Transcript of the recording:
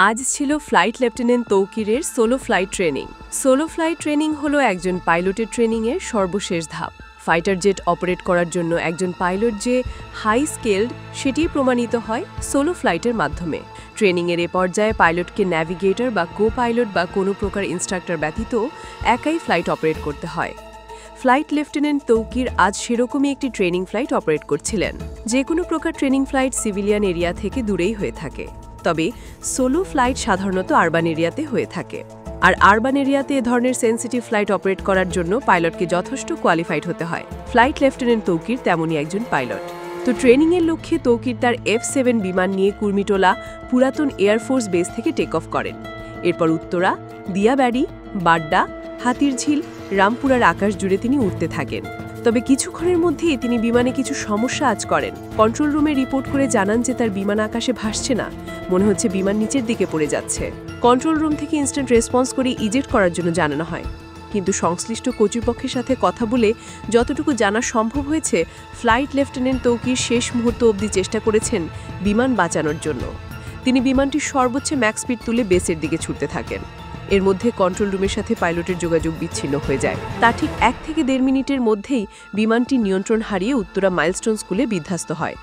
আজ ছিল flight lieutenant তৌকিরের solo flight training. Solo flight training হলো একজন পাইলটের ট্রেনিংয়ের সর্বশেষ ধাপ। ফাইটার জেট অপারেট করার জন্য একজন পাইলট যে হাই স্কেলড সেটি প্রমাণিত হয় সোলো ফ্লাইটের মাধ্যমে। ট্রেনিংয়ের এ পর্যায়ে পাইলটকে ন্যাভিগেটর বা কো পাইলট বা কোনো প্রকার ইনস্ট্রাক্টর ব্যতীত একাই ফ্লাইট অপারেট করতে হয়। ফ্লাইট লেফটেন্যান্ট তৌকির আজ সেরকমই একটি ট্রেনিং ফ্লাইট অপারেট করছিলেন। যে কোনো প্রকার ট্রেনিং ফ্লাইট সিভিলিয়ান এরিয়া থেকে দূরেই হয়ে থাকে, তবে সোলো ফ্লাইট সাধারণত আরবান এরিয়াতে হয়ে থাকে। আর আরবান এরিয়াতে এ ধরনের সেন্সিটিভ ফ্লাইট অপারেট করার জন্য পাইলটকে যথেষ্ট কোয়ালিফাইড হতে হয়। ফ্লাইট লেফটেন্যান্ট তৌকির তেমনই একজন পাইলট। তো ট্রেনিংয়ের লক্ষ্যে তৌকির তার F-7 বিমান নিয়ে কুর্মিটোলা পুরাতন এয়ারফোর্স বেস থেকে টেক অফ করেন। এরপর উত্তরা, দিয়াবাড়ি, বাড্ডা, হাতিরঝিল, রামপুরার আকাশ জুড়ে তিনি উঠতে থাকেন। তবে কিছুক্ষণের মধ্যেই তিনি বিমানে কিছু সমস্যা আজ করেন। কন্ট্রোল রুমে রিপোর্ট করে জানান যে তার বিমান আকাশে ভাসছে না, মনে হচ্ছে বিমান নিচের দিকে পড়ে যাচ্ছে। কন্ট্রোল রুম থেকে ইনস্ট্যান্ট রেসপন্স করে ইজেক্ট করার জন্য জানানো হয়, কিন্তু সংশ্লিষ্ট কর্তৃপক্ষের সাথে কথা বলে যতটুকু জানা সম্ভব হয়েছে, ফ্লাইট লেফটেন্যান্ট তৌকির শেষ মুহূর্ত অবধি চেষ্টা করেছেন বিমান বাঁচানোর জন্য। তিনি বিমানটির সর্বোচ্চ ম্যাক্স স্পিড তুলে বেসের দিকে ছুটতে থাকেন। এর মধ্যে কন্ট্রোল রুমের সাথে পাইলটের যোগাযোগ বিচ্ছিন্ন হয়ে যায়। তা ঠিক 1 থেকে 1.5 মিনিটের মধ্যেই বিমানটি নিয়ন্ত্রণ হারিয়ে উত্তরা মাইলস্টোন স্কুলে বিধ্বস্ত হয়।